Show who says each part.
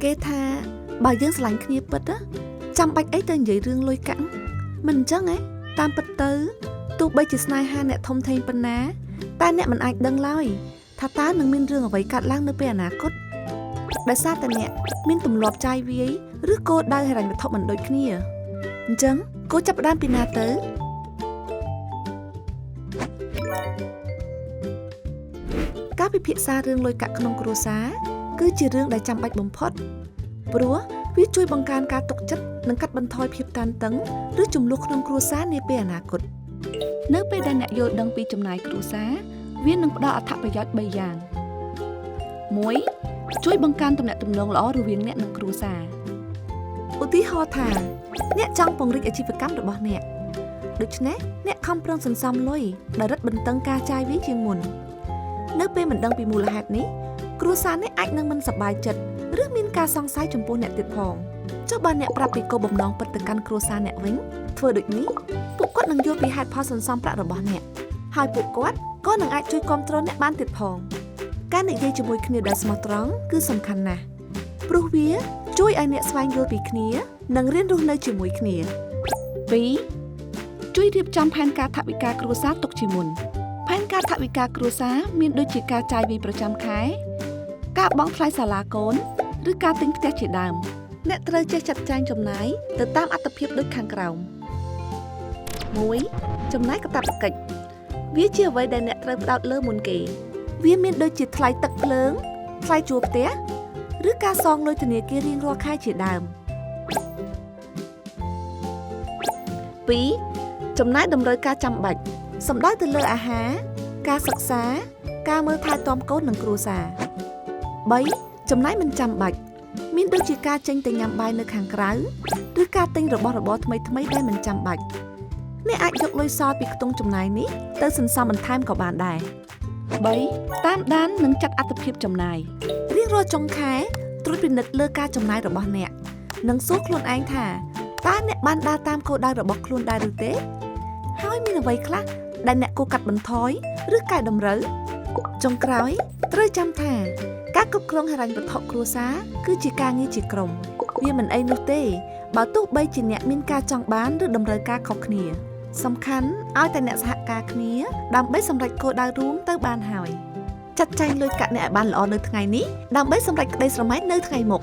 Speaker 1: គេថាបើយើងស្រឡាញ់គ្នាពិតចាំបាច់អីទៅនិយាយរឿងលុយកាក់មិនអញ្ចឹងហ៎តាមពិតទៅទោះបីជាស្នេហាអ្នកធំធេងប៉ុណ្ណាតែអ្នកមិនអាចដឹងឡើយថាតើនឹងមានរឿងអ្វីកើតឡើងនៅពេលអនាគតដោយសារតែអ្នកមានទម្លាប់ចាយវាយឬគោលដៅហិរញ្ញវត្ថុមិនដូចគ្នាអញ្ចឹងគោចាប់ផ្ដើមពីណាទៅការពិភាក្សារឿងលុយកាក់ក្នុងគ្រួសារគឺជារឿងដែលចាំបាច់បំផុតព្រោះវាជួយបង្កើនការទុកចិត្តនិងកាត់បន្ថយភាពតានតឹងឬជម្លោះក្នុងគ្រួសារនាពេលអនាគតនៅពេលដែលអ្នកយល់ដឹងពីចំណាយគ្រួសារវានឹងផ្ដល់អត្ថប្រយោជន៍3យ៉ាង 1. ជួយបង្កើនទំនាក់ទំនងល្អរវាងអ្នកនិងគ្រួសារឧទាហរណ៍ថាអ្នកចង់ពង្រីកអាជីវកម្មរបស់អ្នកដូច្នេះអ្នកខំប្រឹងសន្សំលុយដោយរឹតបន្តឹងការចាយវាយជាងមុននៅពេលមិនដឹងពីមូលហេតុនេះគ្រួសារអ្នកអាចនឹងមិនសប្បាយចិត្តឬមានការសង្ស័យចំពោះអ្នកទៀតផងចុះបើអ្នកប្រាប់ពីគោលបំណងពិតទៅកាន់គ្រួសារអ្នកវិញធ្វើដូចនេះពួកគាត់នឹងយល់ពីហេតុផលសន្សំប្រាក់របស់អ្នកហើយពួកគាត់ក៏នឹងអាចជួយគ្រប់គ្រងអ្នកបានទៀតផងការនិយាយជាមួយគ្នាដោយស្មោះត្រង់គឺសំខាន់ណាស់ព្រោះវាជួយឲ្យអ្នកស្វែងយល់ពីគ្នានិងរៀនរស់នៅជាមួយគ្នា 2. ជួយរៀបចំផែនការថវិកាគ្រួសារទុកជាមុនផែនការថវិកាគ្រួសារមានដូចជាការចាយវាយប្រចាំខែការបង់ថ្លៃសាលាកូនឬការទិញផ្ទះជាដើមអ្នកត្រូវចេះចាត់ចែងចំណាយទៅតាមអត្ថប្រយោជន៍ដូចខាងក្រោម 1. ចំណាយកាតព្វកិច្ចវាជាអ្វីដែលអ្នកត្រូវផ្ដោតលើមុនគេវាមានដូចជាថ្លៃទឹកភ្លើងថ្លៃជួលផ្ទះឬការសងលុយធនាគាររៀងរាល់ខែជាដើម 2. ចំណាយតម្រូវការចាំបាច់សំដៅទៅលើអាហារការសិក្សាការមើលថែទាំកូននិងគ្រួសារ 3. ចំណាយមិនចាំបាច់មានដូចជាការចេញទៅញ៉ាំបាយនៅខាងក្រៅឬការទិញរបស់របរថ្មីៗដែលមិនចាំបាច់អ្នកអាចយកលុយសល់ពីខ្ទង់ចំណាយនេះទៅសន្សំបន្ថែមក៏បានដែរ 3. តាមដាននិងចាត់អត្ថប្រយោជន៍ចំណាយរៀងរាល់ចុងខែត្រួតពិនិត្យលើការចំណាយរបស់អ្នកនិងសួរខ្លួនឯងថាតើអ្នកបានដើរតាមគោលដៅរបស់ខ្លួនដែរឬទេហើយមានអ្វីខ្លះដែលអ្នកគួរកាត់បន្ថយឬកែតម្រូវចុងក្រោយត្រូវចាំថាការគ្រប់គ្រងហិរញ្ញវត្ថុគ្រួសារគឺជាការងារជាក្រុមវាមិនអីនោះទេបើទោះបីជាអ្នកមានការចង់បានឬតម្រូវការខុសគ្នាសំខាន់ឲ្យតែអ្នកសហការគ្នាដើម្បីសម្រេចគោលដៅរួមទៅបានហើយចាត់ចែងលុយកាក់អ្នកឲ្យបានល្អនៅថ្ងៃនេះដើម្បីសម្រេចក្តីស្រមៃនៅថ្ងៃមុខ